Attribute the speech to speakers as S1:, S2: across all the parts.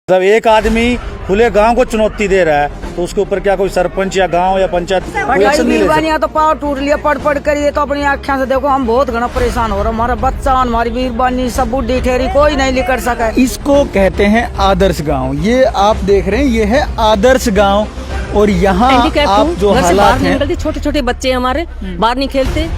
S1: जब एक आदमी खुले गांव को चुनौती दे रहा है तो उसके ऊपर क्या कोई सरपंच या गांव या पंचायत कोई एक्शन नहीं ले सकता?
S2: तो पाव टूट लिया पढ़ कर ये तो अपनी आँखों से देखो हम बहुत घना परेशान हो रहे, हमारा बच्चा हमारी बीरबानी सब बुढ़ी ठेरी कोई नहीं लिख सका।
S3: इसको कहते हैं आदर्श गांव। ये आप देख रहे हैं, ये है आदर्श गांव और यहाँ आप जो हालात हैं,
S4: छोटे छोटे बच्चे हमारे बाहर नहीं खेलते,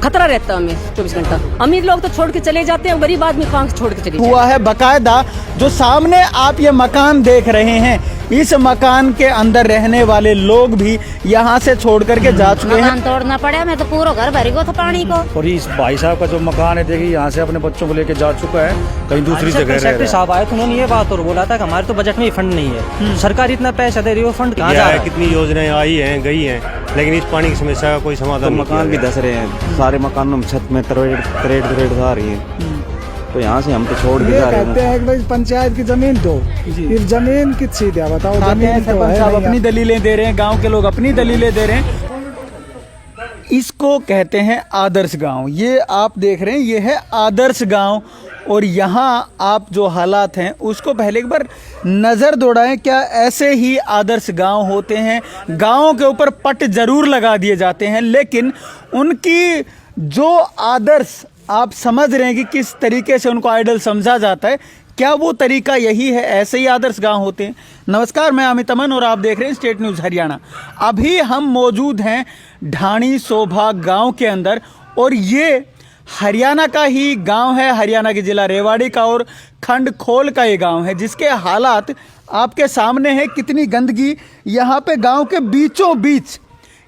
S4: खतरा रहता है हमें 24 घंटा। अमीर लोग तो छोड़ के चले जाते हैं, गरीब आदमी कहाँ छोड़ के चले जाते हैं।
S3: हुआ है बकायदा। जो सामने आप ये मकान देख रहे हैं, इस मकान के अंदर रहने वाले लोग भी यहाँ से छोड़ करके जा चुके हैं।
S5: मकान तोड़ना पड़ा, मैं तो पूरा घर भरी को था पानी को।
S1: और इस भाई साहब का जो मकान है देखिए, यहाँ से अपने बच्चों को लेके जा चुका है, कहीं दूसरी जगह रह रहा है।
S6: साहब आए तो उन्होंने ये बात और बोला था कि हमारे तो बजट में फंड नहीं है, सरकार इतना पैसा दे रही है, वो फंड कहाँ जा रहा है?
S7: कितनी योजनाएं आई हैं गई हैं, लेकिन इस पानी की समस्या का कोई समाधान नहीं।
S8: मकान भी धस रहे हैं, सारे मकानों में छत में तरेड़ आ रही है, तो यहाँ से हम तो छोड़ भी जा रहे हैं।
S9: कहते हैं कि भाई पंचायत की जमीन दो, फिर जमीन कितनी दिया बताओ। जमीन तो है
S3: साहब अपनी दलीलें दे रहे हैं, गांव के लोग अपनी दलीलें दे रहे हैं। इसको कहते हैं आदर्श गांव। ये आप देख रहे हैं, ये है आदर्श गांव और यहाँ आप जो हालात हैं उसको पहले एक बार नज़र दौड़ाएं। क्या ऐसे ही आदर्श गांव होते हैं? गांवों के ऊपर पट जरूर लगा दिए जाते हैं, लेकिन उनकी जो आदर्श आप समझ रहे हैं कि किस तरीके से उनको आइडल समझा जाता है, क्या वो तरीका यही है? ऐसे ही आदर्श गांव होते हैं। नमस्कार, मैं अमित अमन और आप देख रहे हैं स्टेट न्यूज़ हरियाणा। अभी हम मौजूद हैं ढाणी सोभा गांव के अंदर और ये हरियाणा का ही गांव है, हरियाणा के ज़िला रेवाड़ी का और खंड खोल का ये गांव है, जिसके हालात आपके सामने है। कितनी गंदगी यहाँ पे गांव के बीचों बीच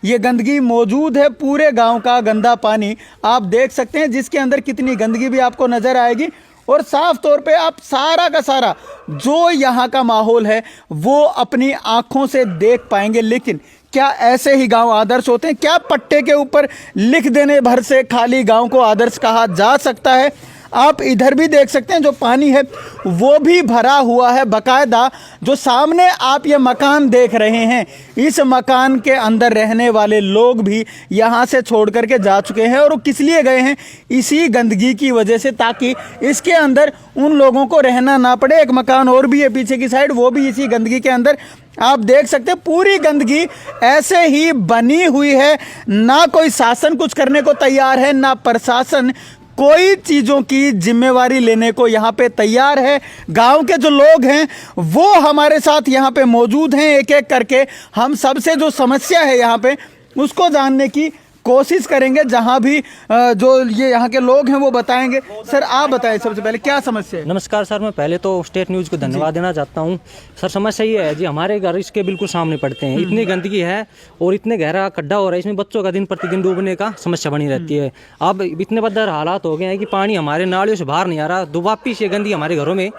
S3: ये गंदगी मौजूद है। पूरे गांव का गंदा पानी आप देख सकते हैं, जिसके अंदर कितनी गंदगी भी आपको नज़र आएगी और साफ तौर पे आप सारा का सारा जो यहाँ का माहौल है वो अपनी आँखों से देख पाएंगे। लेकिन क्या ऐसे ही गांव आदर्श होते हैं? क्या पट्टे के ऊपर लिख देने भर से खाली गांव को आदर्श कहा जा सकता है? आप इधर भी देख सकते हैं, जो पानी है वो भी भरा हुआ है बकायदा। जो सामने आप ये मकान देख रहे हैं, इस मकान के अंदर रहने वाले लोग भी यहाँ से छोड़ करके जा चुके हैं और वो किस लिए गए हैं? इसी गंदगी की वजह से, ताकि इसके अंदर उन लोगों को रहना ना पड़े। एक मकान और भी है पीछे की साइड, वो भी इसी गंदगी के अंदर आप देख सकते हैं। पूरी गंदगी ऐसे ही बनी हुई है, ना कोई शासन कुछ करने को तैयार है, ना प्रशासन कोई चीज़ों की जिम्मेवारी लेने को यहाँ पे तैयार है। गांव के जो लोग हैं वो हमारे साथ यहाँ पे मौजूद हैं, एक एक करके हम सबसे जो समस्या है यहाँ पे उसको जानने की कोशिश करेंगे। जहाँ भी जो ये यहाँ के लोग हैं वो बताएंगे। सर आप बताएं सबसे पहले क्या समस्या है?
S6: नमस्कार सर, मैं पहले तो स्टेट न्यूज़ को धन्यवाद देना चाहता हूँ। सर समस्या ये है जी, हमारे घर इसके बिल्कुल सामने पड़ते हैं, इतनी गंदगी है और इतने गहरा खड्डा हो रहा है, इसमें बच्चों का दिन प्रतिदिन डूबने का समस्या बनी रहती है। अब इतने बदतर हालात हो गए हैं कि पानी हमारे नालियों से बाहर नहीं आ रहा, वापिस ये गंदगी हमारे घरों में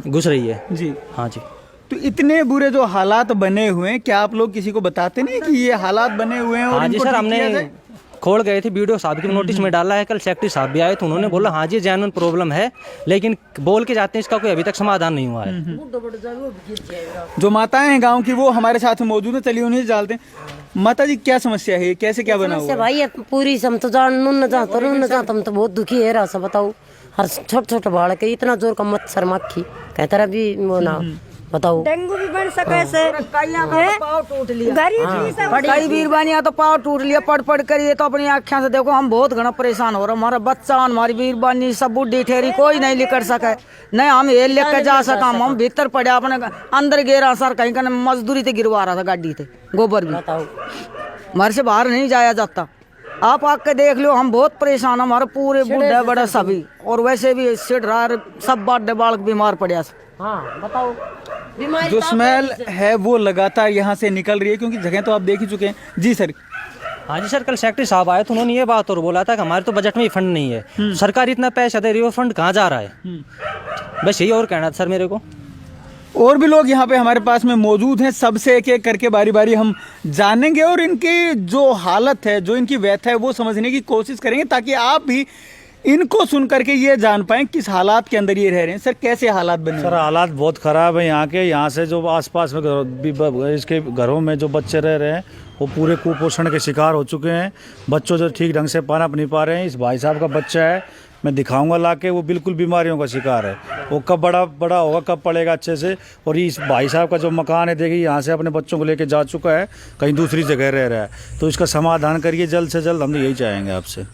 S6: घुस रही है जी। हाँ जी,
S3: तो इतने बुरे जो हालात बने हुए हैं, क्या आप लोग किसी को बताते नहीं कि ये हालात बने हुए हैं? और
S6: हाँ जी सर, हमने खोल गए थे, वीडियो साहब की नोटिस में डाला है। कल सेक्रेटरी साहब भी आए तो उन्होंने बोला हाँ जी जेन्युइन प्रॉब्लम है, लेकिन बोल के जाते हैं इसका कोई अभी तक समाधान नहीं हुआ है।
S3: जो माताएं हैं गांव की वो हमारे साथ मौजूद है, चलिए उन्हें डालते हैं। माता जी क्या समस्या है, कैसे क्या बना हुआ है?
S5: भाई पूरी हम तो न जाता हम तो बहुत दुखी है रहा। बताओ, हर छोटे बालक है, इतना जोर का मच्छर मक्खी कहता रहा भी वो ना बताओ।
S2: डेंगू भी बन सके से, पाव टूट लिया, कई बीरबानियां तो पाव टूट लिया पढ़ कर ये तो अपनी आँखों से देखो हम बहुत घना परेशान हो रहे, हमारा बच्चा हमारी बीरबानी सब बुढ़ी ठेरी कोई नहीं लिख सके, नहीं हम ये लेकर जा सका। हम भीतर पड़े अपने अंदर गिरा सर, कहीं का मजदूरी थे गिरवा रहा था गाड़ी थे, गोबर भी हमारे से बाहर नहीं जाया जाता। आप आके देख लो, हम बहुत परेशान, हमारे पूरे बूढ़े बड़े सभी, और वैसे भी सिट रहा सब बड़े बालक बीमार पड़े।
S5: हाँ बताओ,
S3: जो स्मेल है वो लगातार यहाँ से निकल रही है, क्योंकि जगह तो आप देख ही चुके हैं। जी सर।
S6: हाँ जी सर, कल सेक्रेटरी साहब आए तो उन्होंने ये बात और बोला था कि हमारे तो बजट में फंड नहीं है, सरकार इतना पैसा दे रही है, वो फंड कहाँ जा रहा है? बस यही और कहना था सर मेरे को।
S3: और भी लोग यहाँ पे हमारे पास में मौजूद हैं, सबसे एक एक करके बारी बारी हम जानेंगे और इनकी जो हालत है, जो इनकी व्यथा है वो समझने की कोशिश करेंगे, ताकि आप भी इनको सुन करके ये जान पाएं किस हालात के अंदर ये रह रहे हैं। सर कैसे हालात बने?
S1: सर हालात बहुत ख़राब है यहाँ के। यहाँ से जो आसपास में इसके घरों में जो बच्चे रह रहे हैं वो पूरे कुपोषण के शिकार हो चुके हैं। बच्चों जो ठीक ढंग से पनप नहीं पा रहे हैं। इस भाई साहब का बच्चा है मैं दिखाऊंगा लाके, वो बिल्कुल बीमारियों का शिकार है। वो कब बड़ा बड़ा होगा, कब पड़ेगा अच्छे से। और इस भाई साहब का जो मकान है, देखिए यहाँ से अपने बच्चों को लेके जा चुका है, कहीं दूसरी जगह रह रहा है, तो इसका समाधान करिए जल्द से जल्द, हम यही चाहेंगे आपसे।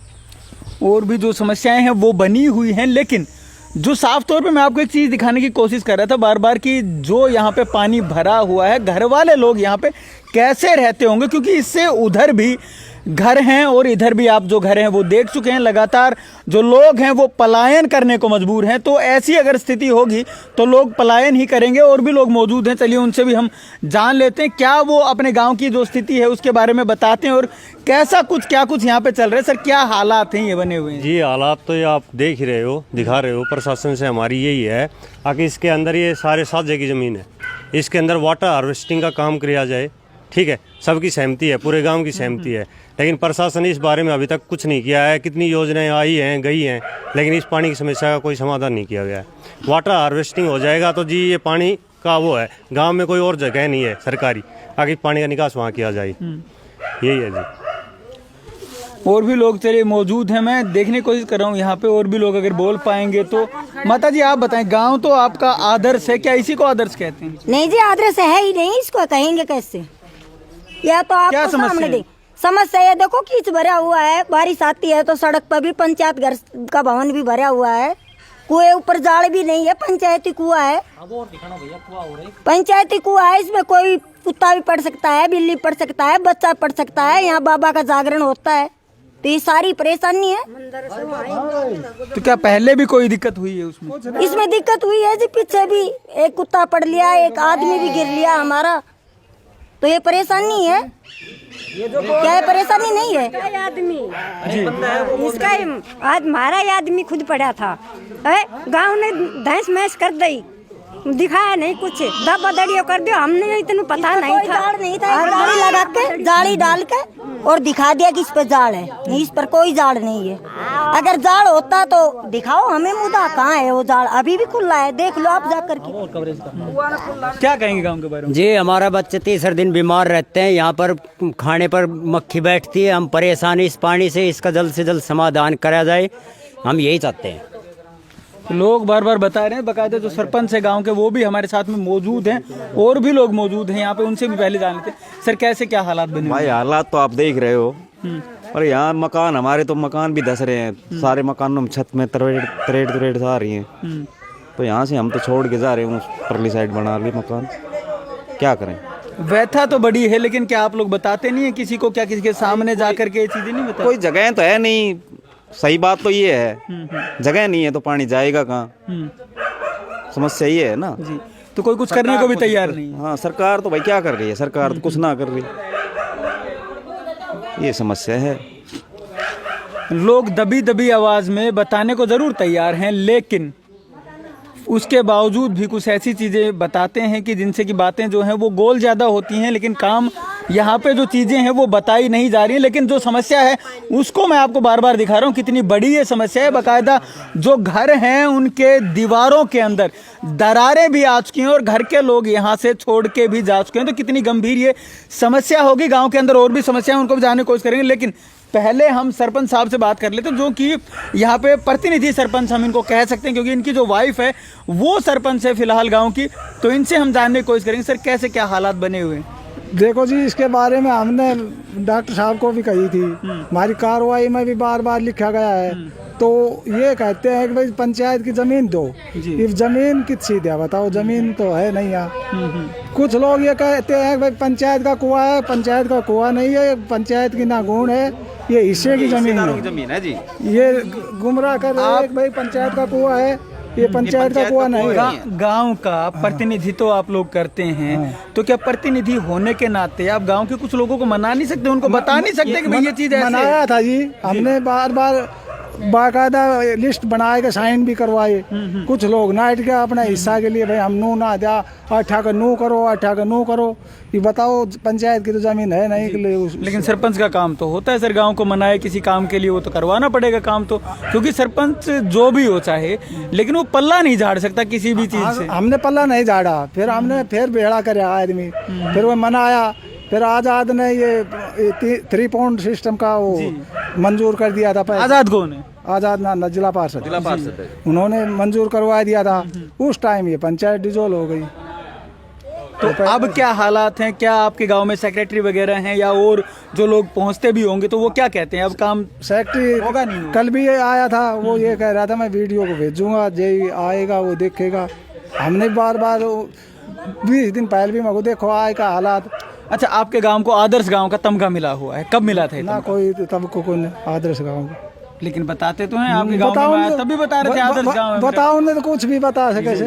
S3: और भी जो समस्याएं हैं वो बनी हुई हैं, लेकिन जो साफ तौर पे मैं आपको एक चीज़ दिखाने की कोशिश कर रहा था बार बार कि जो यहाँ पे पानी भरा हुआ है, घर वाले लोग यहाँ पे कैसे रहते होंगे, क्योंकि इससे उधर भी घर हैं और इधर भी आप जो घर हैं वो देख चुके हैं। लगातार जो लोग हैं वो पलायन करने को मजबूर हैं। तो ऐसी अगर स्थिति होगी तो लोग पलायन ही करेंगे। और भी लोग मौजूद हैं, चलिए उनसे भी हम जान लेते हैं क्या वो अपने गांव की जो स्थिति है उसके बारे में बताते हैं और कैसा कुछ क्या कुछ यहाँ पे चल रहा है। सर, क्या हालात हैं ये बने हुए हैं?
S7: जी, हालात तो ये आप देख ही रहे हो, दिखा रहे हो। प्रशासन से हमारी यही है कि इसके अंदर ये सारे साझे की ज़मीन है, इसके अंदर वाटर हार्वेस्टिंग का काम किया जाए। ठीक है, सबकी सहमति है, पूरे गांव की सहमति है, लेकिन प्रशासन इस बारे में अभी तक कुछ नहीं किया है। कितनी योजनाएं आई हैं, गई हैं, लेकिन इस पानी की समस्या का कोई समाधान नहीं किया गया है। वाटर हार्वेस्टिंग हो जाएगा तो जी ये पानी का वो है, गांव में कोई और जगह नहीं है सरकारी, आगे पानी का निकास वहाँ किया जाए, यही है जी।
S3: और भी लोग चलिए मौजूद हैं, मैं देखने की कोशिश कर रहा हूँ यहाँ पे और भी लोग अगर बोल पाएंगे तो। माता जी आप बताएं, गांव तो आपका आदर्श है, क्या इसी को आदर्श कहते हैं?
S10: नहीं जी, आदर्श है ही नहीं, इसको कहेंगे कैसे? या तो आपको सामने दे समस्या है। देखो कीच भरा हुआ है, बारिश आती है तो सड़क पर भी पंचायत घर का भवन भी भरा हुआ है, कुएं ऊपर जाल भी नहीं है, पंचायती कुआं है, पंचायती कुआं है। इसमें कोई कुत्ता भी पड़ सकता है, बिल्ली पड़ सकता है, बच्चा पड़ सकता है। यहाँ बाबा का जागरण होता है, तो ये सारी परेशानी है।
S3: तो क्या पहले भी कोई दिक्कत हुई है उसमें?
S10: इसमें दिक्कत हुई है जी, पीछे भी एक कुत्ता पड़ लिया, एक आदमी भी गिर लिया हमारा, तो ये परेशानी है। क्या है? परेशानी नहीं है।
S11: आदमी इसका आज हमारा आदमी खुद पड़ा था, गांव ने धैंस मैस कर दी, दिखाया नहीं कुछ, दबा दड़ियो कर दियो, हमने इतना पता नहीं था।
S10: जाली लगा के, जाली डाल के और दिखा दिया कि इस पर जाल है, इस पर कोई जाल नहीं है। अगर जाल होता तो दिखाओ हमें, मुद्दा कहाँ है वो जाल? अभी भी खुला है, देख लो आप जाकर के।
S3: क्या कहेंगे गांव के बारे में?
S12: जी, हमारा बच्चे तीसरे दिन बीमार रहते हैं, यहाँ पर खाने पर मक्खी बैठती है, हम परेशान इस पानी से, इसका जल्द से जल्द समाधान करा जाए, हम यही चाहते हैं।
S3: लोग बार बार बता रहे हैं, बाकायदा जो सरपंच है गांव के वो भी हमारे साथ में मौजूद हैं और भी लोग मौजूद हैं यहाँ पे, उनसे भी पहले जान लेते हैं। सर, कैसे क्या हालात बने?
S8: भाई हालात तो आप देख रहे हो, और यहाँ मकान हमारे तो मकान भी धस रहे हैं, सारे मकानों में छत में तरेड़ आ रही हैं, तो यहाँ से हम तो छोड़ के जा रहे हैं, परली साइड बना ली मकान, क्या करें?
S3: व्यथा तो बड़ी है, लेकिन क्या आप लोग बताते नहीं है किसी को? क्या किसी के सामने जा करके ये चीजें नहीं बताते?
S8: कोई जगह तो है नहीं, सही बात तो ये है, जगह नहीं है तो पानी जाएगा कहाँ? समस्या ये है ना
S3: जी। तो कोई कुछ करने को भी तैयार नहीं?
S8: हाँ, सरकार तो भाई क्या कर रही है? सरकार तो कुछ ना कर रही, ये समस्या है।
S3: लोग दबी दबी आवाज में बताने को जरूर तैयार हैं, लेकिन उसके बावजूद भी कुछ ऐसी चीज़ें बताते हैं कि जिनसे कि बातें जो हैं वो गोल ज़्यादा होती हैं, लेकिन काम यहाँ पे जो चीज़ें हैं वो बताई नहीं जा रही हैं। लेकिन जो समस्या है उसको मैं आपको बार बार दिखा रहा हूँ, कितनी बड़ी ये समस्या है। बाकायदा जो घर हैं उनके दीवारों के अंदर दरारें भी आ चुकी हैं और घर के लोग यहाँ से छोड़ के भी जा चुके हैं। तो कितनी गंभीर ये समस्या होगी। गाँव के अंदर और भी समस्या है, उनको भी जानने की कोशिश करेंगे, लेकिन पहले हम सरपंच साहब से बात कर लेते हैं, जो कि यहाँ पे प्रतिनिधि सरपंच हम इनको कह सकते हैं, क्योंकि इनकी जो वाइफ है वो सरपंच है फिलहाल गांव की। तो इनसे हम जानने की कोशिश करेंगे, सर कैसे क्या हालात बने हुए हैं?
S9: देखो जी, इसके बारे में हमने डॉक्टर साहब को भी कही थी, हमारी कार्रवाई में भी बार बार लिखा गया है। तो ये कहते हैं कि भाई पंचायत की जमीन दो, ये जमीन कितनी दिया बताओ? जमीन तो है नहीं यहाँ। कुछ लोग ये कहते हैं भाई पंचायत का कुआं है, पंचायत का कुआं नहीं है, पंचायत की ना गुण है, ये हिस्से की जमीन है जी। ये गुमराह कर रहे हैं भाई पंचायत का कुआं है, ये पंचायत का कुआं नहीं है।
S3: गांव का प्रतिनिधि तो आप लोग करते हैं, तो क्या प्रतिनिधि होने के नाते आप गांव के कुछ लोगों को मना नहीं सकते, उनको बता नहीं सकते कि भाई ये चीज ऐसे?
S9: मनाया था जी हमने, बार बार बाकायदा लिस्ट बनाए के साइन भी करवाए। कुछ लोग नाइट के अपने हिस्सा के लिए भाई हम नू ना जा, अठा का नू करो, अठा का नू करो। ये बताओ पंचायत की तो जमीन है नहीं के लिए।
S3: लेकिन सरपंच का काम तो होता है सर, गांव को मनाए किसी काम के लिए, वो तो करवाना पड़ेगा काम तो, क्योंकि सरपंच जो भी हो चाहे, लेकिन वो पल्ला नहीं झाड़ सकता किसी भी चीज से।
S9: हमने पल्ला नहीं झाड़ा, फिर हमने फिर बेड़ा करे आदमी, फिर वो मनाया, फिर आजाद ने ये 3 पॉइंट सिस्टम का वो मंजूर कर दिया था।
S3: आजाद कौन है?
S9: आजाद ना जिला पार्षद उन्होंने मंजूर करवा दिया था। उस टाइम ये पंचायत डिजोल्व हो गई।
S3: तो अब क्या हालात हैं? क्या आपके गांव में सेक्रेटरी वगैरह हैं या और जो लोग पहुंचते भी होंगे तो वो क्या कहते हैं? अब काम
S9: सेक्रेटरी
S3: होगा नहीं?
S9: कल भी ये आया था, वो ये कह रहा था मैं वीडियो को भेजूंगा, जे आएगा वो देखेगा। हमने बार 20 दिन पहले भी मैं देखो आए का हालात।
S3: अच्छा, आपके गांव को आदर्श गांव का तमगा मिला हुआ है, कब मिला था?
S9: ना कोई तब को कोई आदर्श गाँव,
S3: लेकिन बताते तो हैं आपके गांव में आया, तभी बता रहे थे आदर्श गांव है।
S9: बताओ ने तो कुछ भी बता सके से,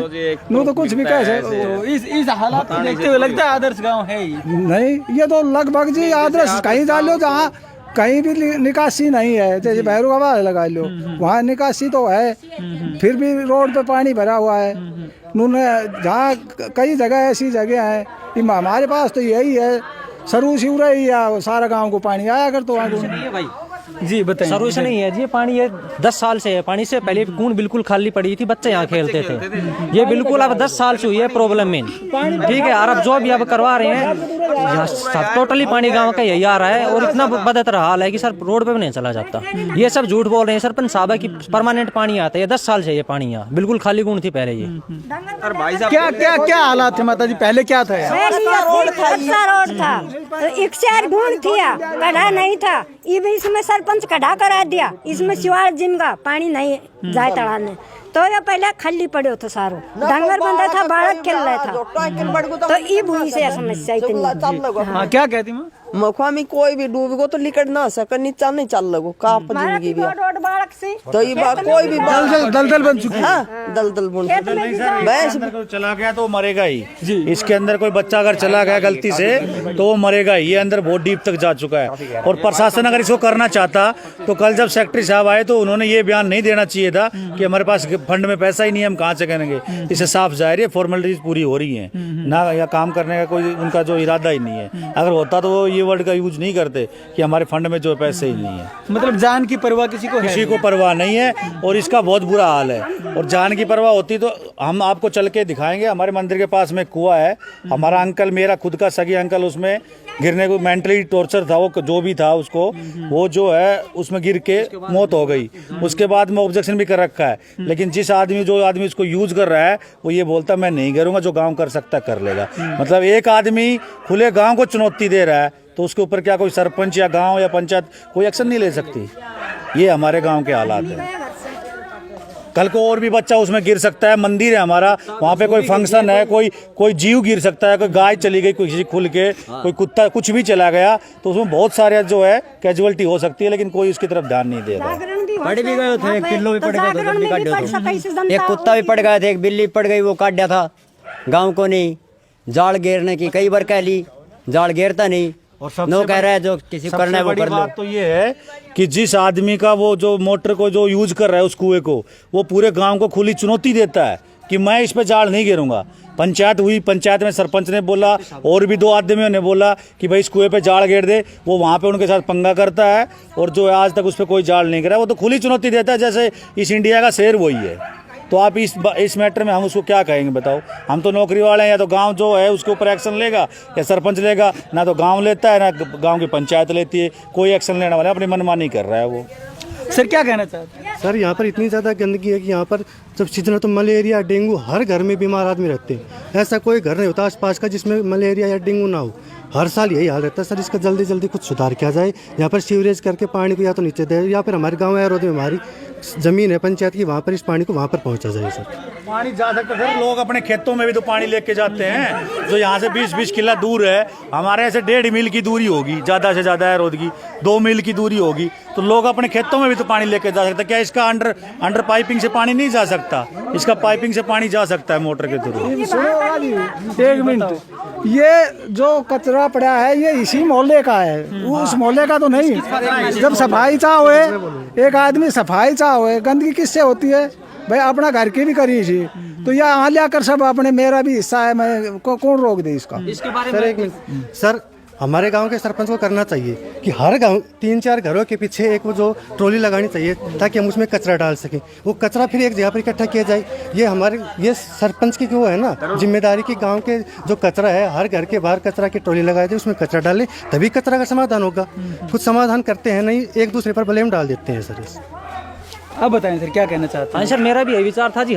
S9: नो तो कुछ भी कह सके।
S3: तो इस हालात को देखते हुए लगता है आदर्श गांव है ही
S9: नहीं। ये तो लगभग जी आदर्श कहीं डालो जहाँ कहीं भी निकासी नहीं है, जैसे भैरू हवा लगा लो वहाँ निकासी तो है, फिर भी रोड पे पानी भरा हुआ है। जहाँ कई जगह ऐसी जगह है, हमारे पास तो यही है सरू शिवरा ही है, सारा गांव को पानी आया कर तो
S6: भाई
S3: जी बताइए।
S6: सर वैसा नहीं है जी, ये पानी ये 10 साल से है। पानी से पहले कुंड बिल्कुल खाली पड़ी थी, बच्चे यहाँ खेलते थे। ये बिल्कुल अब 10 साल से हुई है प्रॉब्लम में, ठीक है। और अब जो भी अब करवा रहे हैं सब टोटली पानी गांव का यही आ रहा है। और इतना बदतर हाल है कि सर रोड पे भी नहीं चला जाता। ये सब झूठ बोल रहे हैं सरपंच साहब की परमानेंट पानी आता है। ये 10 साल से ये पानी यहाँ बिल्कुल खाली कुंड थी पहले। ये
S3: क्या क्या क्या हालात थे माता जी? पहले क्या था?
S11: अच्छा रोड था, एक चार गुण थिया, गड्ढा नहीं था। ये भी इसमें सरपंच गड्ढा करा दिया, इसमें सिवाय जिनका पानी नहीं जाए तड़ाने। तो ये पहले खाली पड़े था सारो, डंगर बंदा था, बालक खेल रहा था। तो ये भूमि से समस्या इतनी।
S3: हाँ, क्या कहती मैं?
S13: मखवा में कोई भी डूब गो तो लिकट ना सके, नीचा नहीं चल लगो का जिंदगी भी
S11: रोड बालक से
S13: तो ये बात कोई भी
S3: दलदल बन चुकी है।
S13: हाँ, दलदल बन
S1: कोई चला गया तो मरेगा ही। इसके अंदर कोई बच्चा अगर चला गया गलती से तो वो मरेगा ही। ये अंदर बहुत डीप तक जा चुका है। और प्रशासन अगर इसको करना चाहता तो कल जब सेक्रेटरी साहब आए तो उन्होंने ये बयान नहीं देना चाहिए था कि हमारे पास फंड में पैसा ही नहीं है, हम कहाँ से करेंगे। इससे साफ जाहिर है फॉर्मेलिटीज पूरी हो रही है ना, या काम करने का कोई उनका जो इरादा ही नहीं है। अगर होता तो वो ये वर्ड का यूज नहीं करते कि हमारे फंड में जो पैसे ही नहीं है।
S3: मतलब जान की परवाह किसी को
S1: परवाह नहीं है और इसका बहुत बुरा हाल है। और जान की परवाह होती तो हम आपको चल के दिखाएंगे। हमारे मंदिर के पास में कुआं है, हमारा अंकल, मेरा खुद का सगी अंकल, उसमें गिरने को मेंटली टॉर्चर था, वो जो भी था उसको, वो जो है उसमें गिर के मौत हो गई। उसके बाद में ऑब्जेक्शन भी कर रखा है, लेकिन जो आदमी इसको यूज कर रहा है वो ये बोलता मैं नहीं करूँगा, जो गाँव कर सकता कर लेगा। मतलब एक आदमी खुले गाँव को चुनौती दे रहा है तो उसके ऊपर क्या कोई सरपंच या गांव या पंचायत कोई एक्शन नहीं ले सकती। ये हमारे गांव के हालात हैं। कल को और भी बच्चा उसमें गिर सकता है। मंदिर है हमारा, वहाँ पे कोई फंक्शन है, कोई जीव गिर सकता है, कोई गाय चली गई, कोई खुल के, कोई कुत्ता कुछ भी चला गया तो उसमें बहुत सारे जो है कैजुअलिटी हो सकती है, लेकिन कोई उसकी तरफ ध्यान नहीं दे रहा।
S12: पड़ भी गए थे, एक पिल्लो भी पड़ गया था, एक कुत्ता भी पड़ गया था, एक बिल्ली पड़ गई, वो काट दिया था। गाँव को नहीं जाल घेरने की कई बार कह ली, जाल घेरता नहीं और नो कह रहा है जो किसी को करना है वो कर लो।
S1: बात तो ये है कि जिस आदमी का वो जो मोटर को जो यूज कर रहा है उस कुएं को, वो पूरे गांव को खुली चुनौती देता है कि मैं इस पे जाल नहीं गिरूंगा। पंचायत हुई, पंचायत में सरपंच ने बोला और भी 2 आदमियों ने बोला कि भाई इस कुएं पे जाल घेर दे, वो वहाँ पे उनके साथ पंगा करता है और जो आज तक उस पर कोई जाल नहीं गिरा। वो तो खुली चुनौती देता है, जैसे इस इंडिया का शेर वही है। तो आप इस मैटर में हम उसको क्या कहेंगे बताओ? हम तो नौकरी वाले हैं, या तो गांव जो है उसके ऊपर एक्शन लेगा या सरपंच लेगा। ना तो गांव लेता है ना गांव की पंचायत लेती है, कोई एक्शन लेने वाला अपनी मनमानी कर रहा है वो।
S3: सर क्या कहना चाहते हैं?
S14: सर यहाँ पर इतनी ज़्यादा गंदगी है कि यहाँ पर जब सीजन तो मलेरिया डेंगू हर घर में बीमार आदमी रहते हैं। ऐसा कोई घर नहीं होता आसपास का जिसमें मलेरिया या डेंगू ना हो। हर साल यही हाल रहता है। सर इसका जल्दी जल्दी कुछ सुधार किया जाए। यहाँ पर सीवरेज करके पानी को या तो नीचे दे, या फिर हमारे गाँव एरोद में हमारी ज़मीन है पंचायत की, वहाँ पर इस पानी को वहाँ पर पहुँचा जाए। सर
S1: पानी जा सकता है सर, लोग अपने खेतों में भी तो पानी लेके जाते हैं। जो यहाँ से 20-20 किला दूर है, हमारे ऐसे 1.5 मील की दूरी होगी ज़्यादा से ज़्यादा है, रोड की 2 मील की दूरी होगी, तो लोग अपने खेतों में भी तो पानी लेके जा सकते हैं। क्या इसका अंडर पाइपिंग से पानी नहीं जा सकता? इसका पाइपिंग से पानी जा सकता है मोटर के थ्रू।
S9: सुनो 1 मिनट, ये जो कचरा पड़ा है ये इसी मोहल्ले का है, उस मोहल्ले का तो नहीं। जब सफाई चाहे, एक आदमी सफाई चाहे, गंदगी किससे होती है भाई? अपना घर की भी करी थी तो यहाँ लेकर सब अपने, मेरा भी हिस्सा है, मैं कौन रोक दे इसका?
S14: सर 1 मिनट, सर हमारे गांव के सरपंच को करना चाहिए कि हर गांव 3-4 घरों के पीछे एक वो जो ट्रॉली लगानी चाहिए ताकि हम उसमें कचरा डाल सकें। वो कचरा फिर एक जगह पर इकट्ठा किया जाए। ये सरपंच की वो है ना जिम्मेदारी की, गांव के जो कचरा है हर घर के बाहर कचरा की ट्रॉली लगाए थे, उसमें कचरा डालें, तभी कचरा का समाधान होगा। कुछ समाधान करते हैं नहीं, एक दूसरे पर ब्लेम डाल देते हैं सर।
S3: अब बताएं सर क्या कहना चाहते हैं?
S6: हाँ सर, मेरा भी यही विचार था जी,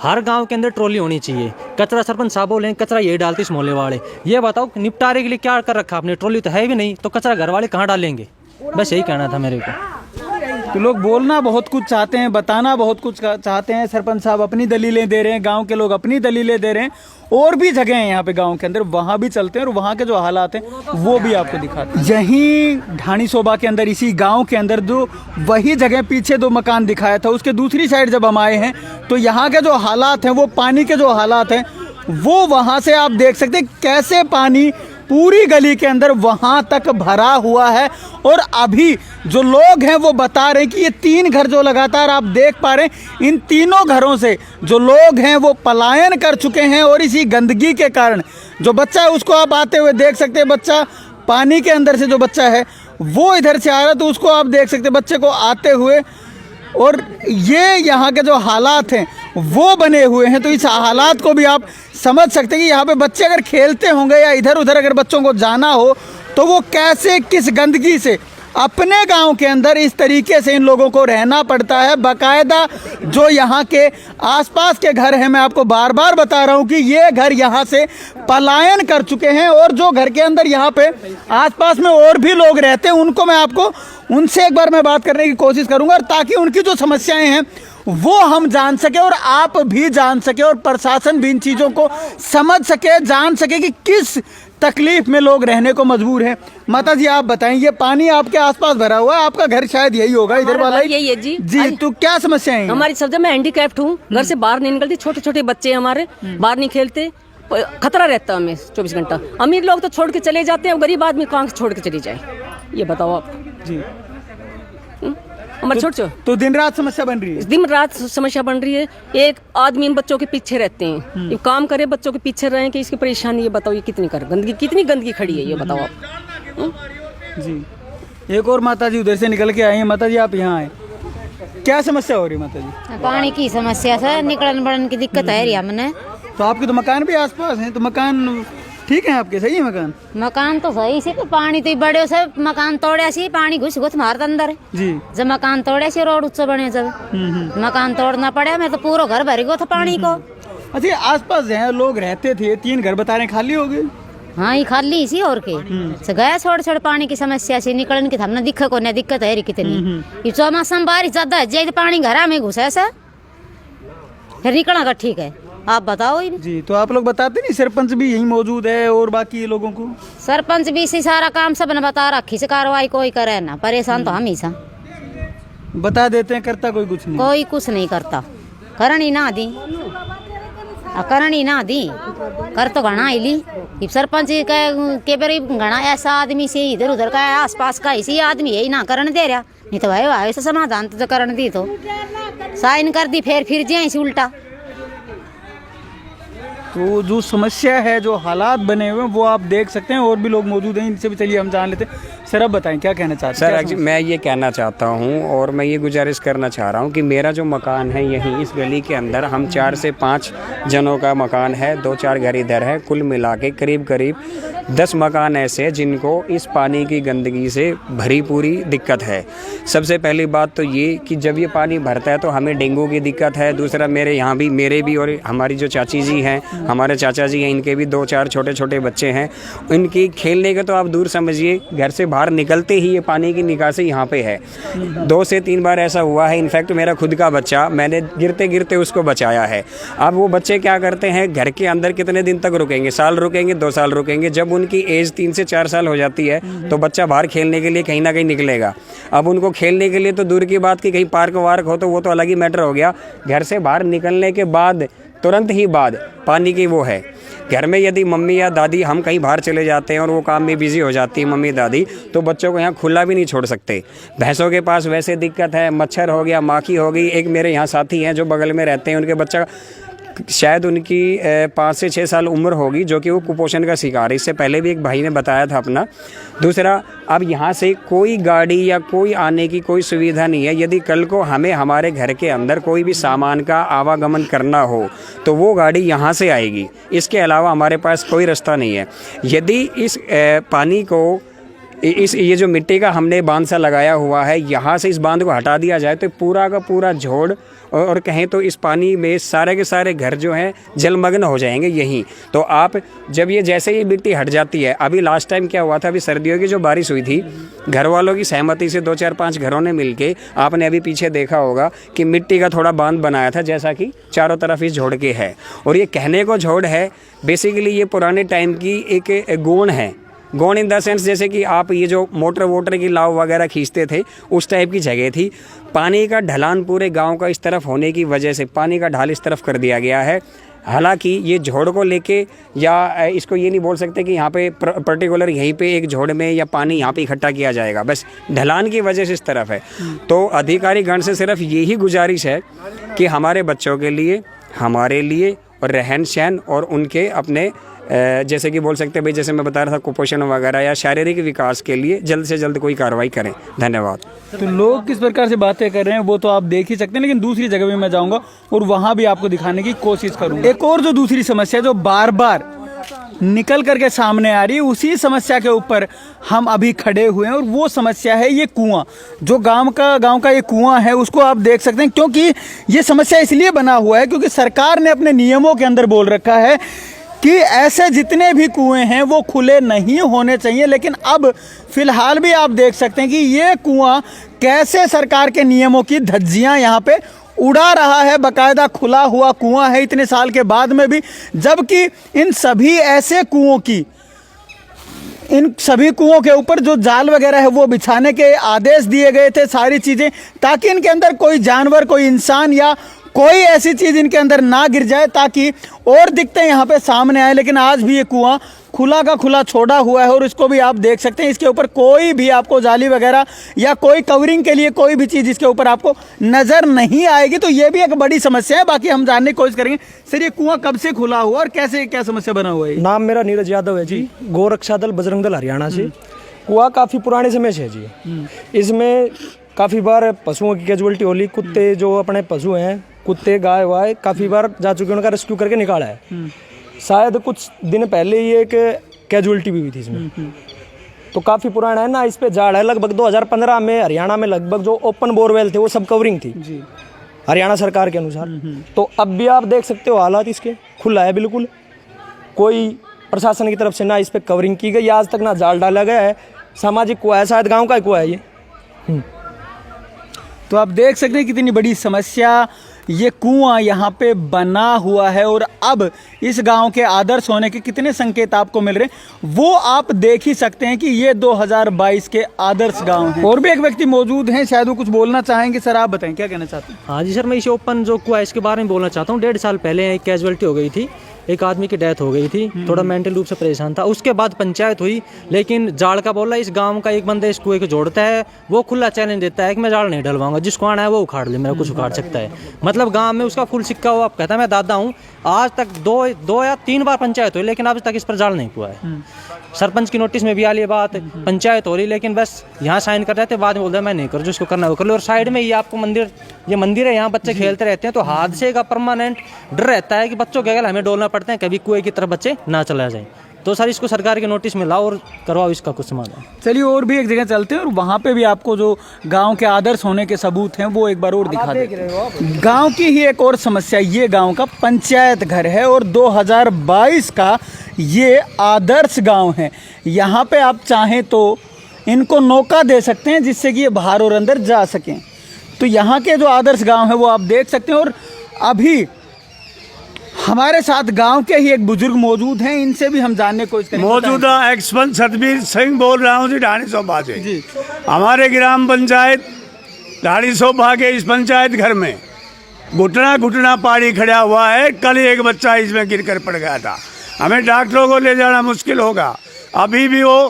S6: हर गांव के अंदर ट्रॉली होनी चाहिए। कचरा सरपंच साहब बोले कचरा यही डालते इस मोहल्ले वाले, ये बताओ निपटारे के लिए क्या कर रखा आपने? ट्रॉली तो है भी नहीं, तो कचरा घर वाले कहाँ डालेंगे? बस यही कहना था मेरे को।
S3: तो लोग बोलना बहुत कुछ चाहते हैं, बताना बहुत कुछ चाहते हैं। सरपंच साहब अपनी दलीलें दे रहे हैं, गांव के लोग अपनी दलीलें दे रहे हैं। और भी जगह हैं यहाँ पे गांव के अंदर, वहाँ भी चलते हैं और वहाँ के जो हालात हैं वो भी आपको दिखाते हैं। यहीं ढाणी सोबा के अंदर, इसी गांव के अंदर, जो वही जगह पीछे 2 मकान दिखाया था, उसके दूसरी साइड जब हम आए हैं तो यहाँ के जो हालात हैं, वो पानी के जो हालात हैं वो वहाँ से आप देख सकते हैं कैसे पानी पूरी गली के अंदर वहाँ तक भरा हुआ है। और अभी जो लोग हैं वो बता रहे हैं कि ये 3 घर जो लगातार आप देख पा रहे हैं, इन तीनों घरों से जो लोग हैं वो पलायन कर चुके हैं। और इसी गंदगी के कारण जो बच्चा है उसको आप आते हुए देख सकते हैं। बच्चा पानी के अंदर से जो बच्चा है वो इधर से आ रहा है, तो उसको आप देख सकते हैं बच्चे को आते हुए। और ये यहाँ के जो हालात हैं वो बने हुए हैं, तो इस हालात को भी आप समझ सकते हैं कि यहाँ पे बच्चे अगर खेलते होंगे या इधर उधर अगर बच्चों को जाना हो तो वो कैसे, किस गंदगी से अपने गांव के अंदर इस तरीके से इन लोगों को रहना पड़ता है। बाकायदा जो यहाँ के आसपास के घर हैं, मैं आपको बार बार बता रहा हूँ कि ये घर यहाँ से पलायन कर चुके हैं। और जो घर के अंदर यहाँ पे आसपास में और भी लोग रहते हैं, उनको मैं आपको उनसे एक बार मैं बात करने की कोशिश करूँगा, और ताकि उनकी जो समस्याएं हैं वो हम जान सके और आप भी जान सके और प्रशासन भी इन चीज़ों को समझ सके, जान सके कि किस तकलीफ में लोग रहने को मजबूर हैं। माता जी आप बताएं, ये पानी आपके आसपास भरा हुआ है, आपका घर शायद यही होगा, इधर वाला ही?
S4: यही है जी।
S3: जी, तो क्या समस्या है
S4: हमारी? सब मैं हैंडीकैप्ड हूँ, घर से बाहर नहीं निकलती, छोटे छोटे बच्चे हमारे बाहर नहीं खेलते, खतरा रहता है हमें 24 घंटा। अमीर लोग तो छोड़ के चले जाते हैं, गरीब आदमी कहाँ से छोड़ के चली जाए, ये बताओ आप
S3: जी।
S4: हमारे छोटे
S3: तो दिन रात समस्या बन रही है?
S4: दिन रात समस्या बन रही है। एक आदमी इन बच्चों के पीछे रहते हैं, ये काम करे बच्चों के पीछे रहे कि इसकी परेशानी, ये बताओ ये कितनी गंदगी खड़ी है, ये बताओ आप।
S3: जी, एक और माता जी उधर से निकल के आई हैं। माता जी आप यहाँ आए, क्या समस्या हो रही है माता जी?
S15: पानी की समस्या से निकलन बढ़न की दिक्कत है रही हमने।
S3: तो आपके तो मकान भी आसपास हैं, तो मकान ठीक है आपके? सही है मकान?
S15: मकान तो सही से, तो पानी तो बड़े से मकान तोड़े सी, पानी घुस मारत अंदर
S3: जी।
S15: जब मकान तोड़े से रोड उच्च बने, जब मकान तोड़ना पड़े, मैं तो पूरा घर भर गया था पानी को।
S3: अच्छा, आसपास हैं लोग रहते थे, 3 घर बता रहे हैं खाली हो गए?
S15: हाँ, ये खाली इसी और के से गया छोड़ पानी की समस्या से निकलन की हमने दिक्कत है कितनी। ये चौमासा में बारिश ज्यादा है जाए तो पानी घरा में घुसा ऐसा, फिर निकलना का ठीक है, आप बताओ
S3: जी। तो आप लोग बताते नहीं, सरपंच भी यही मौजूद है और बाकी लोगों को?
S15: सरपंच भी इसी सारा काम सब ने बता रखी से, कार्रवाई कोई करे ना, परेशान तो हम ही सा
S3: बता देते हैं, करता कोई कुछ नहीं?
S15: कोई कुछ नहीं करता, करनी ना दी कर तो घना ली सरपंच के बारे घना ऐसा आदमी से इधर उधर का आस पास का इसी आदमी यही ना करने दे रहा, नहीं तो भाई ऐसा समाधान तो करने दी, तो साइन कर दी फिर जाए इसी उल्टा।
S3: तो जो समस्या है, जो हालात बने हुए हैं वो आप देख सकते हैं, और भी लोग मौजूद हैं, इनसे भी चलिए हम जान लेते हैं। सर अब बताएं क्या कहना चाहते हैं?
S16: सर मैं ये कहना चाहता हूँ और मैं ये गुजारिश करना चाह रहा हूँ कि मेरा जो मकान है यहीं इस गली के अंदर, हम 4 से 5 जनों का मकान है, 2-4 घर इधर है, कुल मिला के करीब 10 मकान ऐसे हैं जिनको इस पानी की गंदगी से भरी पूरी दिक्कत है। सबसे पहली बात तो ये कि जब ये पानी भरता है तो हमें डेंगू की दिक्कत है। दूसरा मेरे भी और हमारी जो चाची जी हैं, हमारे चाचा जी हैं, इनके भी 2-4 छोटे छोटे बच्चे हैं। इनकी खेलने के तो आप दूर समझिए, घर से बाहर निकलते ही ये पानी की निकासी यहाँ पे है। 2 से 3 बार ऐसा हुआ है। इनफैक्ट मेरा खुद का बच्चा, मैंने गिरते गिरते उसको बचाया है। अब वो बच्चे क्या करते हैं, घर के अंदर कितने दिन तक रुकेंगे? साल रुकेंगे, 2 साल रुकेंगे। जब उनकी एज 3 से 4 साल हो जाती है तो बच्चा बाहर खेलने के लिए कहीं ना कहीं निकलेगा। अब उनको खेलने के लिए तो दूर की बात कि कहीं पार्क वार्क हो तो वो तो अलग ही मैटर हो गया। घर से बाहर निकलने के बाद तुरंत ही बाद पानी की वो है। घर में यदि मम्मी या दादी, हम कहीं बाहर चले जाते हैं और वो काम में बिजी हो जाती है मम्मी दादी, तो बच्चों को यहाँ खुला भी नहीं छोड़ सकते। भैंसों के पास वैसे दिक्कत है, मच्छर हो गया, माखी हो गई। एक मेरे यहाँ साथी हैं जो बगल में रहते हैं, उनके बच्चा शायद उनकी 5 से 6 साल उम्र होगी, जो कि वो कुपोषण का शिकार है। इससे पहले भी एक भाई ने बताया था अपना। दूसरा, अब यहाँ से कोई गाड़ी या कोई आने की कोई सुविधा नहीं है। यदि कल को हमें हमारे घर के अंदर कोई भी सामान का आवागमन करना हो तो वो गाड़ी यहाँ से आएगी, इसके अलावा हमारे पास कोई रास्ता नहीं है। यदि इस पानी को ये जो मिट्टी का हमने बांध सा लगाया हुआ है, यहाँ से इस बांध को हटा दिया जाए तो पूरा का पूरा झोड़ और कहें तो इस पानी में सारे के सारे घर जो हैं जलमग्न हो जाएंगे यहीं। तो आप जब ये जैसे ही मिट्टी हट जाती है, अभी लास्ट टाइम क्या हुआ था, अभी सर्दियों की जो बारिश हुई थी, घर वालों की सहमति से 2 4 5 घरों ने मिलके, आपने अभी पीछे देखा होगा कि मिट्टी का थोड़ा बांध बनाया था, जैसा कि चारों तरफ इस झोड़ के है। और ये कहने को झोड़ है, बेसिकली ये पुराने टाइम की एक गोंड है। गोंड इन द सेंस जैसे कि आप ये जो मोटर वोटर की लाव वगैरह खींचते थे, उस टाइप की जगह थी। पानी का ढलान पूरे गांव का इस तरफ होने की वजह से पानी का ढाल इस तरफ कर दिया गया है। हालांकि ये झोड़ को लेके या इसको ये नहीं बोल सकते कि यहाँ पे पर्टिकुलर यहीं पे एक झोड़ में या पानी यहाँ पे इकट्ठा किया जाएगा, बस ढलान की वजह से इस तरफ है। तो अधिकारी गण से सिर्फ यही गुजारिश है कि हमारे बच्चों के लिए, हमारे लिए और रहन सहन और उनके अपने जैसे कि बोल सकते हैं भाई, जैसे मैं बता रहा था कुपोषण वगैरह या शारीरिक विकास के लिए जल्द से जल्द कोई कार्रवाई करें। धन्यवाद।
S3: तो लोग किस प्रकार से बातें कर रहे हैं वो तो आप देख ही सकते हैं, लेकिन दूसरी जगह भी मैं जाऊंगा और वहां भी आपको दिखाने की कोशिश करूंगा। एक और जो दूसरी समस्या जो बार बार निकल करके सामने आ रही है, उसी समस्या के ऊपर हम अभी खड़े हुए हैं और वो समस्या है ये कुआं। जो गांव का ये कुआं है उसको आप देख सकते हैं, क्योंकि ये समस्या इसलिए बना हुआ है क्योंकि सरकार ने अपने नियमों के अंदर बोल रखा है कि ऐसे जितने भी कुएं हैं वो खुले नहीं होने चाहिए। लेकिन अब फिलहाल भी आप देख सकते हैं कि ये कुआं कैसे सरकार के नियमों की धज्जियां यहाँ पे उड़ा रहा है। बाकायदा खुला हुआ कुआं है इतने साल के बाद में भी, जबकि इन सभी ऐसे कुओं की, इन सभी कुओं के ऊपर जो जाल वगैरह है वो बिछाने के आदेश दिए गए थे, सारी चीज़ें, ताकि इनके अंदर कोई जानवर, कोई इंसान या कोई ऐसी चीज़ इनके अंदर ना गिर जाए, ताकि और दिक्कतें यहाँ पे सामने आए। लेकिन आज भी ये कुआं खुला का खुला छोड़ा हुआ है और इसको भी आप देख सकते हैं। इसके ऊपर कोई भी आपको जाली वगैरह या कोई कवरिंग के लिए कोई भी चीज़ इसके ऊपर आपको नज़र नहीं आएगी। तो ये भी एक बड़ी समस्या है। बाकी हम जानने की कोशिश करेंगे, सर ये कुआं कब से खुला हुआ और कैसे, क्या समस्या बना हुआ है?
S17: नाम मेरा नीरज यादव है जी, गोरक्षा दल बजरंग दल हरियाणा से। कुआं काफ़ी पुराने समय से है जी। इसमें काफ़ी बार पशुओं की कैजुअलिटी होली, कुत्ते जो अपने पशु हैं, कुत्ते गाय वाय काफ़ी बार जा चुके हैं, उनका रेस्क्यू करके निकाला है। शायद कुछ दिन पहले ही एक कैजुअलिटी भी हुई थी इसमें। तो काफ़ी पुराना है ना, इस पे जाड़ है। लगभग 2015 में हरियाणा में लगभग जो ओपन बोरवेल थे वो सब कवरिंग थी जी, हरियाणा सरकार के अनुसार। तो अब भी आप देख सकते हो हालात इसके, खुला है बिल्कुल, कोई प्रशासन की तरफ से ना इस पे कवरिंग की गई, आज तक ना जाल डाला गया है। सामाजिक कुआं है, शायद गाँव का कुआं है ये।
S3: तो आप देख सकते हैं कितनी बड़ी समस्या ये कुआं यहाँ पे बना हुआ है और अब इस गांव के आदर्श होने के कितने संकेत आपको मिल रहे हैं वो आप देख ही सकते हैं कि ये 2022 के आदर्श गांव हैं। और भी एक व्यक्ति मौजूद हैं, शायद वो कुछ बोलना चाहेंगे। सर आप बताएं क्या कहना चाहते हैं?
S6: हाँ जी सर, मैं इस ओपन जो कुआं इसके बारे में बोलना चाहता हूँ। 1.5 साल पहले एक कैजुअलिटी हो गई थी, एक आदमी की डेथ हो गई थी, थोड़ा मेंटल रूप से परेशान था। उसके बाद पंचायत हुई, लेकिन जाड़ का बोला इस गांव का एक बंदा इस कुएं को जोड़ता है, वो खुला चैलेंज देता है कि मैं जाड़ नहीं डलवाऊंगा, जिसको आना है वो उखाड़ ले, मेरा कुछ उखाड़ सकता है। मतलब गांव में उसका फुल सिक्का हुआ। आप कहता है मैं दादा हूँ, आज तक दो या 3 बार पंचायत हुई, लेकिन अब तक इस पर जाड़ नहीं हुआ है। सरपंच की नोटिस में भी आ रही बात, पंचायत हो रही, लेकिन बस यहाँ साइन कर जाते, बाद में बोलते हैं मैं नहीं करूँ, जिसको करना है वो कर लो। और साइड में ये आपको मंदिर, ये मंदिर है, यहाँ बच्चे खेलते रहते हैं, तो हादसे का परमानेंट डर रहता है कि बच्चों के अगर हमें डोलना पड़ते हैं, कभी कुएं की तरफ बच्चे ना चला जाए। तो सर इसको सरकार की नोटिस में लाओ और करवाओ इसका कुछ समाधान।
S3: चलिए और भी एक जगह चलते हैं और वहाँ पे भी आपको जो गांव के आदर्श होने के सबूत हैं वो एक बार और दिखा दें। गांव की ही एक और समस्या, ये गांव का पंचायत घर है और 2022 का ये आदर्श गांव है। यहाँ पे आप चाहें तो इनको नौका दे सकते हैं जिससे कि ये बाहर और अंदर जा सकें। तो यहाँ के जो आदर्श गांव है वो आप देख सकते हैं। और अभी हमारे साथ गांव के ही एक बुजुर्ग मौजूद हैं, इनसे भी हम जानने को
S18: मौजूदा एक्सपंच सतबीर सिंह बोल रहा हूँ जी, ढाणी सोभा से। हमारे ग्राम पंचायत ढाणी सोभा के इस पंचायत घर में घुटना घुटना पानी खड़ा हुआ है। कल एक बच्चा इसमें गिरकर पड़ गया था। हमें डॉक्टरों को ले जाना मुश्किल होगा। अभी भी वो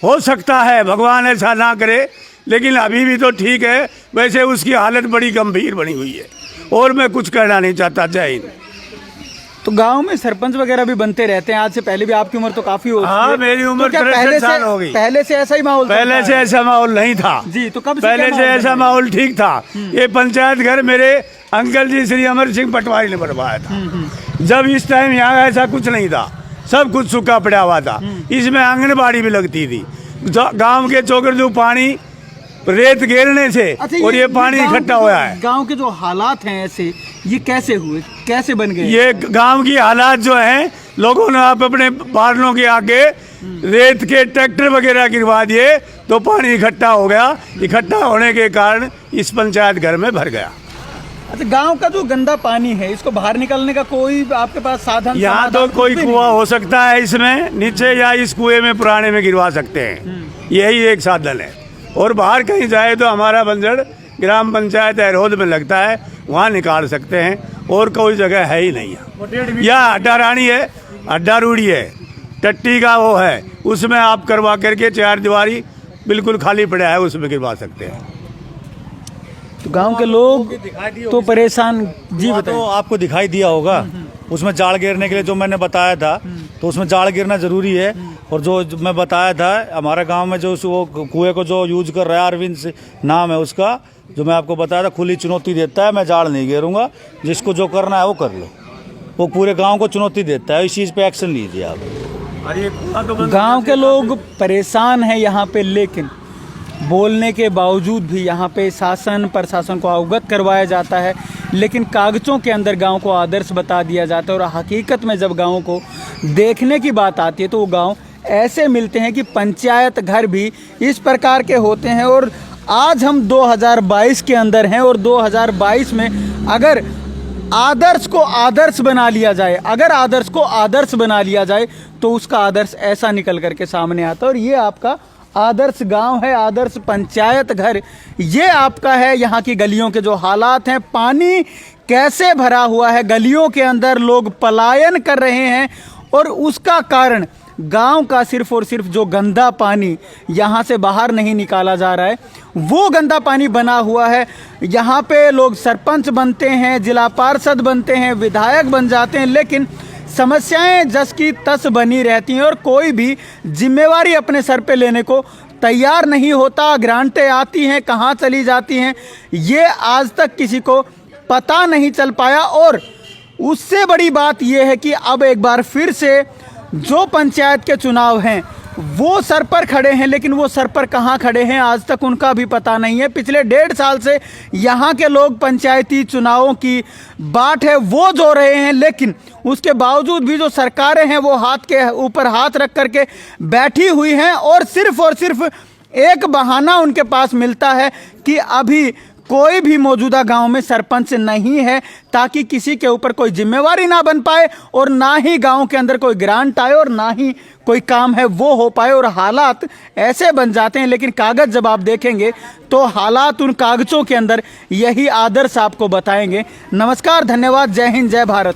S18: हो सकता है, भगवान ऐसा ना करे, लेकिन अभी भी तो ठीक है। वैसे उसकी हालत बड़ी गंभीर बनी हुई है और मैं कुछ कहना नहीं चाहता। जय हिंद।
S3: तो गांव में सरपंच वगैरह भी बनते रहते हैं, आज से पहले भी। आपकी उम्र तो काफी हो गई।
S18: हाँ, मेरी उम्र 63 साल हो गई।
S3: पहले से ऐसा ही माहौल?
S18: पहले से ऐसा माहौल नहीं था
S3: जी। तो कब
S18: पहले से ऐसा माहौल ठीक था। ये पंचायत घर मेरे अंकल जी श्री अमर सिंह पटवारी ने बनवाया था। जब इस टाइम यहाँ ऐसा कुछ नहीं था, सब कुछ सूखा पड़ा हुआ था। इसमें आंगनबाड़ी भी लगती थी। गांव के चौकरजू पानी रेत घेरने से और ये पानी इकट्ठा हुआ है।
S3: गांव के जो हालात हैं ऐसे, ये कैसे हुए, कैसे बन गए?
S18: ये गांव की हालात जो हैं, लोगों ने आप अपने बारणों के आगे रेत के ट्रैक्टर वगैरह गिरवा दिए तो पानी इकट्ठा हो गया। इकट्ठा होने के कारण इस पंचायत घर में भर गया।
S3: अच्छा, गांव का जो गंदा पानी है इसको बाहर निकालने का कोई आपके पास साधन?
S18: यहाँ तो कोई कुआं हो सकता है इसमें नीचे, या इस कुएं में पुराने में गिरवा सकते हैं, यही एक साधन है। और बाहर कहीं जाए तो हमारा बंजड़ ग्राम पंचायत एरोद में लगता है, वहाँ निकाल सकते हैं, और कोई जगह है ही नहीं है। या अड्डा रानी है, अड्डा रूढ़ी है, टट्टी का वो है, उसमें आप करवा करके 4 दीवारी बिल्कुल खाली पड़ा है, उसमें गिरवा सकते हैं।
S3: तो गांव के लोग तो परेशान। जी बताइए।
S1: तो आपको दिखाई दिया होगा, उसमें जाल गिरने के लिए जो मैंने बताया था, तो उसमें जाल गिरना जरूरी है। और जो मैं बताया था, हमारे गांव में जो वो कुएं को जो यूज कर रहा है, अरविंद से नाम है उसका, जो मैं आपको बताया था, खुली चुनौती देता है, मैं जाल नहीं गिरूंगा, जिसको जो करना है वो कर लो। वो पूरे गांव को चुनौती देता है, इस चीज़ पे एक्शन लीजिए आप।
S3: गांव के लोग परेशान हैं यहाँ पे, लेकिन बोलने के बावजूद भी यहाँ पे शासन प्रशासन को अवगत करवाया जाता है, लेकिन कागज़ों के अंदर गांव को आदर्श बता दिया जाता है। और हकीकत में जब गांव को देखने की बात आती है तो वो गांव ऐसे मिलते हैं कि पंचायत घर भी इस प्रकार के होते हैं। और आज हम 2022 के अंदर हैं, और 2022 में अगर आदर्श को आदर्श बना लिया जाए, अगर आदर्श को आदर्श बना लिया जाए तो उसका आदर्श ऐसा निकल करके सामने आता है। और ये आपका आदर्श गांव है, आदर्श पंचायत घर ये आपका है। यहाँ की गलियों के जो हालात हैं, पानी कैसे भरा हुआ है गलियों के अंदर, लोग पलायन कर रहे हैं, और उसका कारण गांव का सिर्फ और सिर्फ जो गंदा पानी यहाँ से बाहर नहीं निकाला जा रहा है, वो गंदा पानी बना हुआ है। यहाँ पे लोग सरपंच बनते हैं, जिला पार्षद बनते हैं, विधायक बन जाते हैं, लेकिन समस्याएं जस की तस बनी रहती हैं और कोई भी जिम्मेवारी अपने सर पे लेने को तैयार नहीं होता। ग्रांटें आती हैं, कहाँ चली जाती हैं, ये आज तक किसी को पता नहीं चल पाया। और उससे बड़ी बात यह है कि अब एक बार फिर से जो पंचायत के चुनाव हैं वो सर पर खड़े हैं, लेकिन वो सर पर कहाँ खड़े हैं आज तक उनका भी पता नहीं है। पिछले 1.5 साल से यहाँ के लोग पंचायती चुनावों की बाट है वो जो रहे हैं, लेकिन उसके बावजूद भी जो सरकारें हैं वो हाथ के ऊपर हाथ रख करके बैठी हुई हैं, और सिर्फ एक बहाना उनके पास मिलता है कि अभी कोई भी मौजूदा गांव में सरपंच नहीं है, ताकि किसी के ऊपर कोई जिम्मेवारी ना बन पाए, और ना ही गांव के अंदर कोई ग्रांट आए, और ना ही कोई काम है वो हो पाए। और हालात ऐसे बन जाते हैं, लेकिन कागज़ जब आप देखेंगे तो हालात उन कागज़ों के अंदर यही आदर्श आपको बताएंगे। नमस्कार, धन्यवाद, जय हिंद, जय भारत।